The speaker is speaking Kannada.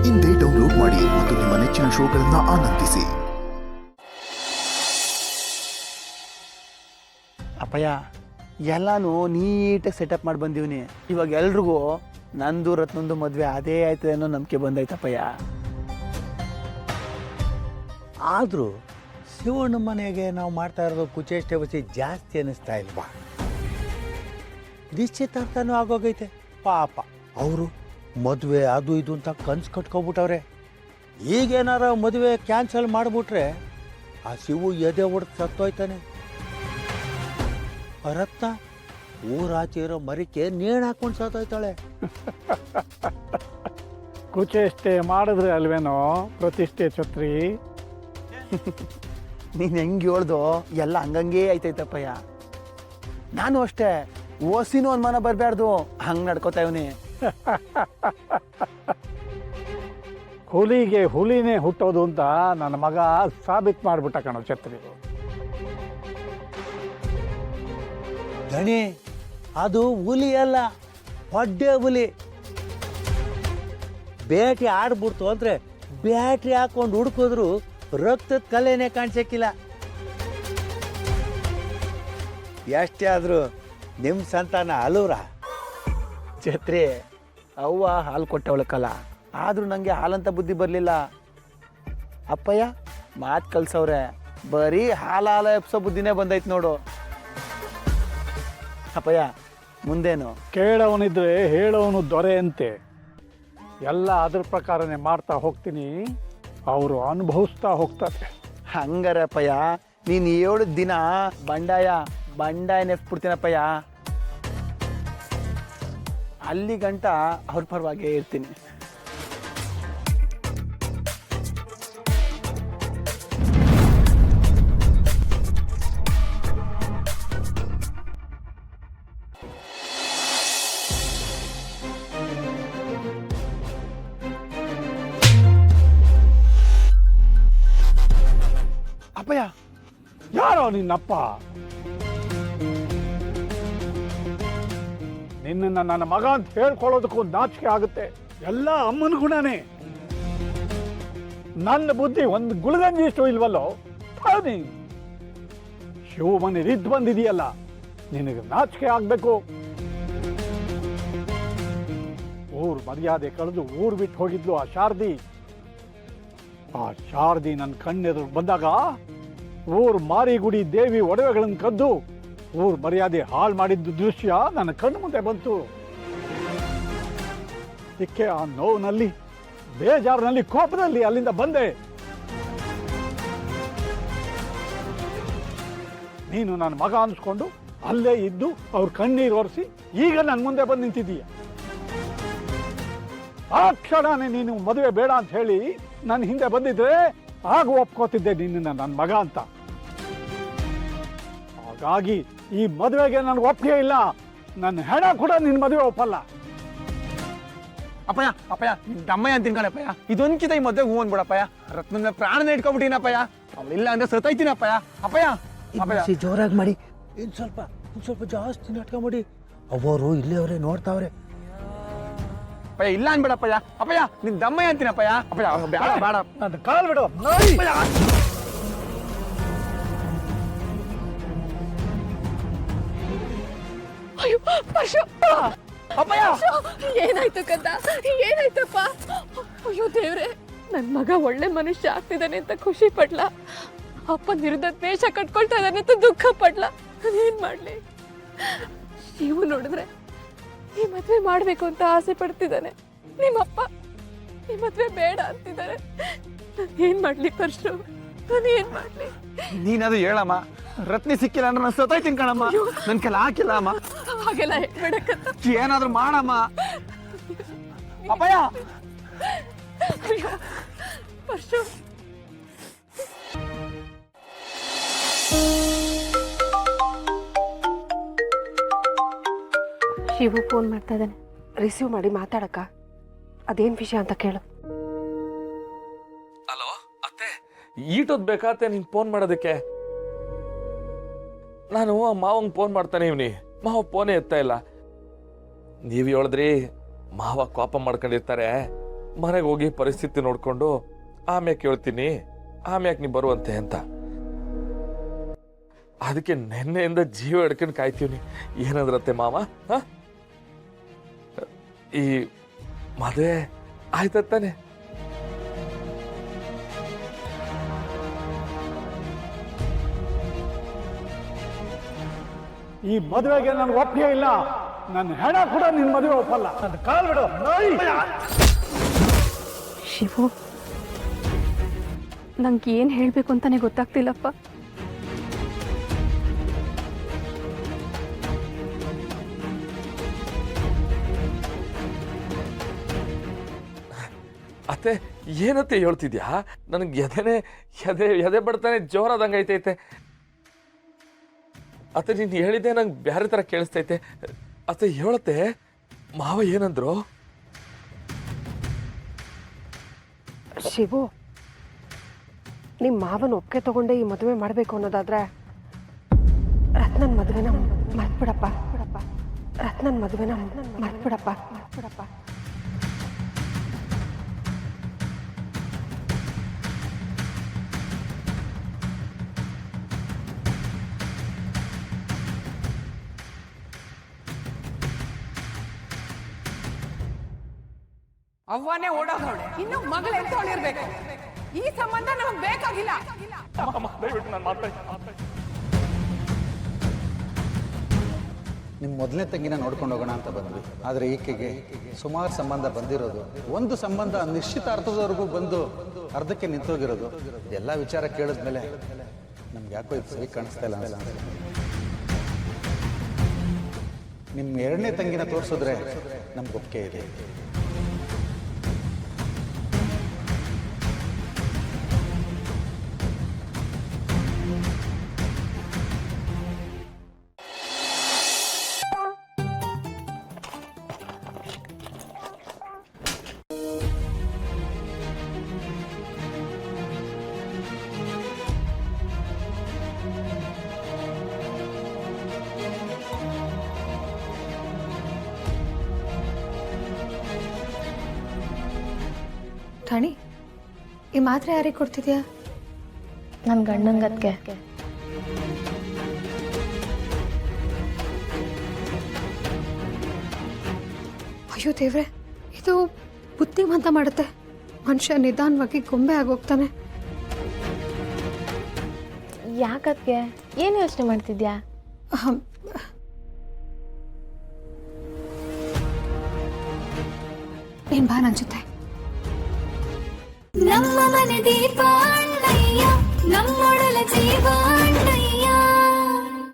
ಇಂದೇ ಡೌನ್ಲೋಡ್ ಮಾಡಿ ಮತ್ತು ನಿಮ್ಮ ನೆಚ್ಚಿನ ಶೋಗಳನ್ನು ಆನಂದಿಸಿ. ಅಪ್ಪಯ್ಯ ಎಲ್ಲಾನು ನೀಟಾಗಿ ಸೆಟಪ್ ಮಾಡಿ ಬಂದೀವ್ನಿ. ಇವಾಗ ಎಲ್ರಿಗೂ ನಂದು ರತ್ನಂದು ಮದುವೆ ಅದೇ ಆಯ್ತದೆ ಅನ್ನೋ ನಂಬಿಕೆ ಬಂದೈತಪ್ಪಯ್ಯ. ಆದರೂ ಶಿವಣ್ಣ ಮನೆಗೆ ನಾವು ಮಾಡ್ತಾ ಇರೋದು ಕುಚೇಷ್ಟೆ ವಸಿ ಜಾಸ್ತಿ ಅನ್ನಿಸ್ತಾ ಇಲ್ವಾ? ನಿಶ್ಚಿತಾರ್ಥನೂ ಆಗೋಗೈತೆ. ಪಾಪ ಅವರು ಮದುವೆ ಅದು ಇದು ಅಂತ ಕನ್ಸು ಕಟ್ಕೊಬಿಟ್ಟವ್ರೆ. ಈಗೇನಾರ ಮದುವೆ ಕ್ಯಾನ್ಸಲ್ ಮಾಡಿಬಿಟ್ರೆ ಆ ಶಿವು ಎದೆ ಹೊಡೆದು ಸತ್ತೋಯ್ತಾನೆ. ರತ್ನ ಊರಾಚೆ ಇರೋ ಮರಿಕೆ ನೇಣು ಹಾಕೊಂಡು ಸತ್ತೋಯ್ತಾಳೆ. ಕುಚೇಷ್ಟೆ ಮಾಡಿದ್ರೆ ಅಲ್ವೇನೋ ಪ್ರತಿಷ್ಠೆ ಛತ್ರಿ. ನೀನು ಹೆಂಗೆ ಹೇಳ್ದು ಎಲ್ಲ ಹಂಗಂಗೇ ಐತೈತಪ್ಪಯ್ಯ. ನಾನು ಅಷ್ಟೇ ಓಸಿನೂ ಅನುಮಾನ ಬರಬಾರ್ದು ಹಂಗೆ ನಡ್ಕೋತಾ ಇವನಿ. ಹುಲಿಗೆ ಹುಲಿನೇ ಹುಟ್ಟೋದು ಅಂತ ನನ್ನ ಮಗ ಸಾಬೀತು ಮಾಡ್ಬಿಟ್ಟ ಕಣೋ ಛತ್ರಿ. ದಣಿ ಅದು ಹುಲಿ ಅಲ್ಲ, ಹೊಡ್ಡೆ ಹುಲಿ. ಬೇಟೆ ಆಡ್ಬಿಡ್ತು ಅಂದ್ರೆ ಬ್ಯಾಟ್ರಿ ಹಾಕೊಂಡು ಹುಡ್ಕಿದ್ರು ರಕ್ತದ ಕಲೆನೇ ಕಾಣಿಸಕ್ಕಿಲ್ಲ. ಎಷ್ಟೇ ಆದರೂ ನಿಮ್ಮ ಸಂತಾನ ಅಲೂರ. ಛತ್ರಿ ಅವ್ವ ಹಾಲು ಕೊಟ್ಟವಳಕ್ಕಲ್ಲ, ಆದರೂ ನನಗೆ ಹಾಲಂತ ಬುದ್ಧಿ ಬರಲಿಲ್ಲ. ಅಪ್ಪಯ್ಯ ಮಾತು ಕಲ್ಸವ್ರೆ, ಬರೀ ಹಾಲ ಎಪ್ಸೋ ಬುದ್ಧಿನೇ ಬಂದೈತೆ ನೋಡು. ಅಪ್ಪಯ್ಯ ಮುಂದೇನು? ಕೇಳವನಿದ್ರೆ ಹೇಳೋನು ದೊರೆ ಅಂತೆ. ಎಲ್ಲ ಅದ್ರ ಪ್ರಕಾರನೇ ಮಾಡ್ತಾ ಹೋಗ್ತೀನಿ, ಅವರು ಅನುಭವಿಸ್ತಾ ಹೋಗ್ತಾರೆ. ಹಂಗಾರೆ ಅಪ್ಪಯ್ಯ ನೀನು 7 ದಿನ ಬಂಡಾಯ ನೆಫ್ಬಿಡ್ತೀನಪ್ಪಯ್ಯ. ಅಲ್ಲಿ ಗಂಟ ಅವ್ರ ಪರವಾಗೇ ಇರ್ತೀನಿ. ಅಪ್ಪಯ್ಯ ಯಾರೋ ನಿನ್ನಪ್ಪ? ನಿನ್ನನ್ನು ನನ್ನ ಮಗ ಅಂತ ಹೇಳ್ಕೊಳ್ಳೋದಕ್ಕೂ ನಾಚಿಕೆ ಆಗುತ್ತೆ. ಎಲ್ಲ ಅಮ್ಮನ ಗುಣನೇ. ನನ್ನ ಬುದ್ಧಿ ಒಂದು ಗುಳಗಂಜಿ ಇಷ್ಟು ಇಲ್ವಲ್ಲೋ? ಶಿವ ಮನೆ ರಿದ್ದು ಬಂದಿದೆಯಲ್ಲ, ನಿನಗೆ ನಾಚಿಕೆ ಆಗ್ಬೇಕು. ಊರ್ ಮರ್ಯಾದೆ ಕಳೆದು ಊರು ಬಿಟ್ಟು ಹೋಗಿದ್ಲು ಆ ಶಾರದಿ. ನನ್ನ ಕಣ್ಣೆದುರು ಬಂದಾಗ ಊರ್ ಮಾರಿಗುಡಿ ದೇವಿ ಒಡವೆಗಳನ್ನು ಕದ್ದು ಊರ್ ಮರ್ಯಾದೆ ಹಾಳು ಮಾಡಿದ್ದು ದೃಶ್ಯ ನನ್ನ ಕಣ್ಣು ಮುಂದೆ ಬಂತು. ಇದಕ್ಕೆ ಆ ನೋವಿನಲ್ಲಿ, ಬೇಜಾರಿನಲ್ಲಿ, ಕೋಪದಲ್ಲಿ ಅಲ್ಲಿಂದ ಬಂದೆ. ನೀನು ನನ್ನ ಮಗ ಅನ್ಸ್ಕೊಂಡು ಅಲ್ಲೇ ಇದ್ದು ಅವ್ರ ಕಣ್ಣೀರು ಒರೆಸಿ ಈಗ ನನ್ನ ಮುಂದೆ ಬಂದು ನಿಂತಿದ್ದೀಯ. ಆ ಕ್ಷಣನೇ ನೀನು ಮದುವೆ ಬೇಡ ಅಂತ ಹೇಳಿ ನನ್ನ ಹಿಂದೆ ಬಂದಿದ್ರೆ ಆಗ ಒಪ್ಕೋತಿದ್ದೆ ನಿನ್ನ ನನ್ನ ಮಗ ಅಂತ. ಹಾಗಾಗಿ ಈ ಮದುವೆಗೆ ನನಗೆ ಒಪ್ಪಿಗೆ ಇಲ್ಲ. ನನ್ನ ಹೆಣ ಕೂಡ ನಿನ್ನ ಮದುವೆ ಒಪ್ಪಲ್ಲ. ಅಪ್ಪಯ್ಯ ದಮ್ಮಯ್ಯ ಅಂತೀನಿ ಕಣಪ್ಪಯ್ಯ. ಇದೊಂದ್ಕಿತ ಈ ಮದುವೆಗೆ ಹೂ ಅಂದ್ಬಿಡಪ್ಪಯ್ಯ. ರತ್ನ ಪ್ರಾಣನ ಇಟ್ಕೊಬಿಟ್ಟಿನಪ್ಪಯ್ಯ. ಅವಳಿಲ್ಲ ಅಂದ್ರೆ ಸತ್ತೈತೀನಿ ಅಪ್ಪಯ್ಯ. ಅಪ್ಪಯ್ಯ ಜೋರಾಗಿ ಮಾಡಿ, ಇನ್ ಸ್ವಲ್ಪ ಜಾಸ್ತಿ ನಾಟಕ ಮಾಡಿ. ಅವರು ಇಲ್ಲೇ ಅವರೇ ನೋಡ್ತಾವ್ರೆ. ಅಪ್ಪಯ್ಯ ಇಲ್ಲ ಅನ್ಬೇಡಪ್ಪಯ್ಯ. ಅಪ್ಪಯ್ಯ ನಿನ್ ದಮ್ಮಯ್ಯ ಅಂತೀನಪ್ಪಯ್ಯ. ಅಪ್ಪಯ್ಯ ಬೇಡ ನನ್ನ ಕಾಲ್ ಬಿಡು. ಅಯ್ಯೋ ಪರಶು, ಅಪ್ಪಯ್ಯ ಏನಾಯ್ತು ಕದ? ಏನಾಯ್ತಪ್ಪ? ಅಯ್ಯೋ ದೇವ್ರೆ, ನನ್ ಮಗ ಒಳ್ಳೆ ಮನುಷ್ಯ ಆಗ್ತಿದ್ದಾನೆ ಅಂತ ಖುಷಿ ಪಡ್ಲ, ಅಪ್ಪನ ವಿರುದ್ಧ ದ್ವೇಷ ಕಟ್ಕೊಳ್ತಾ ಇದ್ದಾನೆ ಅಂತ ದುಃಖ ಪಡ್ಲ. ನಾನೇನ್ ಮಾಡ್ಲಿ? ನೀವು ನೋಡಿದ್ರೆ ಈ ಮದ್ವೆ ಮಾಡ್ಬೇಕು ಅಂತ ಆಸೆ ಪಡ್ತಿದ್ದಾನೆ. ನಿಮ್ಮಪ್ಪ ಈ ಮದ್ವೆ ಬೇಡ ಅಂತಿದ್ದಾರೆ. ನಾನೇನ್ ಮಾಡ್ಲಿ ಪರಶು? ನಾನೇನ್ ಮಾಡ್ಲಿ? ನೀನದು ಹೇಳಮ್ಮ. ರತ್ನಿ ಸಿಕ್ಕಿಲ್ಲ ಅಂದ್ರೆ ನಾನು ಸತ್ತೈತೀನಿ ಕಣಮ್ಮ. ನನ್ ಕೆಲ ಹಾಕಿಲ್ಲ ಅಮ್ಮ. ಹಾಗೆಲ್ಲ ಹೇಳ್ಬೇಡಕ್ಕಂತ. ಏನಾದ್ರು ಮಾಡಮ್ಮ. ಅಪ್ಪಯ್ಯ ಪರಶು, ಶಿವು ಫೋನ್ ಮಾಡ್ತಾ ಇದ್ದಾನೆ. ರಿಸೀವ್ ಮಾಡಿ ಮಾತಾಡಕ್ಕ. ಅದೇನ್ ವಿಷಯ ಅಂತ ಕೇಳು. ಹಲೋ ಅತ್ತೆ, ಈಟೊದ್ ಬೇಕಾತೆ ನೀನ್ ಫೋನ್ ಮಾಡೋದಕ್ಕೆ? ನಾನು ಮಾವಂಗ್ ಫೋನ್ ಮಾಡ್ತಾನೆ ಇವ್ನಿ, ಮಾವ ಫೋನೇ ಎತ್ತಾ ಇಲ್ಲ. ನೀವ್ ಹೇಳಿದ್ರಿ ಮಾವ ಕೋಪ ಮಾಡ್ಕೊಂಡಿರ್ತಾರೆ, ಮನೆಗೆ ಹೋಗಿ ಪರಿಸ್ಥಿತಿ ನೋಡ್ಕೊಂಡು ಆಮ್ಯಾಕೆ ಕೇಳ್ತೀನಿ, ಆಮ್ಯಾಕೆ ನೀ ಬರುವಂತೆ ಅಂತ. ಅದಕ್ಕೆ ನೆನ್ನೆಯಿಂದ ಜೀವ ಹಿಡ್ಕೊಂಡು ಕಾಯ್ತೀವಿ. ಏನಂದ್ರತ್ತೆ ಮಾವ? ಈ ಮದುವೆ ಆಯ್ತಾನೆ? ಈ ಮದುವೆಗೆ ನನ್ಗೆ ಒಪ್ಪಿಗೆ ಇಲ್ಲ. ನನ್ನ ಹೆಣ ಕೂಡ ನಿನ್ ಮದುವೆ ಒಪ್ಪಲ್ಲ. ನನ್ನ ಕಾಲ್ ಬಿಡು ನಾಯಿ. ಶಿವು, ನಂಗೆ ಏನು ಹೇಳಬೇಕು ಅಂತಾನೆ ಗೊತ್ತಾಗ್ತಿಲ್ಲಪ್ಪ. ಅತ್ತೆ ಏನತ್ತೆ ಹೇಳ್ತಿದ್ಯಾ? ನನಗೆ ಎದೆ ಬಡ್ತಾನೆ ಜೋರಾದಂಗೆ ಐತೈತೆ. ಅತ್ತೆ ನೀನು ಹೇಳಿದ್ದೆ ನಂಗೆ ಬೇರೆ ಥರ ಕೇಳಿಸ್ತೈತೆ. ಅತ್ತೆ ಹೇಳತ್ತೆ, ಮಾವ ಏನಂದ್ರು? ಶಿವು, ನಿಮ್ಮ ಮಾವನ ಒಪ್ಪಿಗೆ ತಗೊಂಡೆ ಈ ಮದುವೆ ಮಾಡಬೇಕು ಅನ್ನೋದಾದ್ರೆ ರತ್ನನ್ ಮದುವೆನ ಮರ್ತ್ಬಿಡಪ್ಪ. ರತ್ನನ್ ಮದುವೆನ ಮರ್ತ್ಬಿಡಪ್ಪ. ಅವ್ವನೇ ಓಡೋದವಳೆ, ಇನ್ನು ಮಗಳು ಎಂತವಳಿರ್ಬೇಕು. ಈ ಸಂಬಂಧ ನಮಗೆ ಬೇಕಾಗಿಲ್ಲ. ನಿಮ್ಮ ಮೊದಲನೇ ತಂಗಿನ ನೋಡ್ಕೊಂಡು ಹೋಗೋಣ ಅಂತ ಬಂದ್ವಿ. ಆದರೆ ಈಕೆಗೆ ಸುಮಾರು ಸಂಬಂಧ ಬಂದಿರೋದು, ಒಂದು ಸಂಬಂಧ ನಿಶ್ಚಿತಾರ್ಥದವರೆಗೂ ಬಂದು ಅರ್ಧಕ್ಕೆ ನಿಂತೋಗಿರೋದು. ಎಲ್ಲ ವಿಚಾರ ಕೇಳಿದ್ಮೇಲೆ ನಮ್ಗೆ ಯಾಕೋ ಇದು ಸರಿ ಕಾಣಿಸ್ತಾ ಇಲ್ಲ ಅನ್ಸುತ್ತೆ. ನಿಮ್ಮ ಎರಡನೇ ತಂಗಿನ ತೋರಿಸಿದ್ರೆ ನಮ್ಗೆ ಒಪ್ಪಿಗೆ ಇದೆ. ಠಾಣಿ, ಈ ಮಾತ್ರೆ ಯಾರಿಗೆ ಕೊಡ್ತಿದ್ಯಾ? ನನ್ನ ಗಂಡಂಗದ್ಗೆ. ಅಯ್ಯೋ ದೇವ್ರೆ, ಇದು ಬುದ್ಧಿಮಂತ ಮಾಡುತ್ತೆ. ಮನುಷ್ಯ ನಿಧಾನವಾಗಿ ಗೊಂಬೆ ಆಗೋಗ್ತಾನೆ. ಯಾಕದ್ಗೆ? ಏನು ಯೋಚನೆ ಮಾಡ್ತಿದ್ಯಾ? ನೀನ್ ಬಾ ನನ್ನ ಜೊತೆ. ನಮ್ಮ ಮನೆ ದೀಪ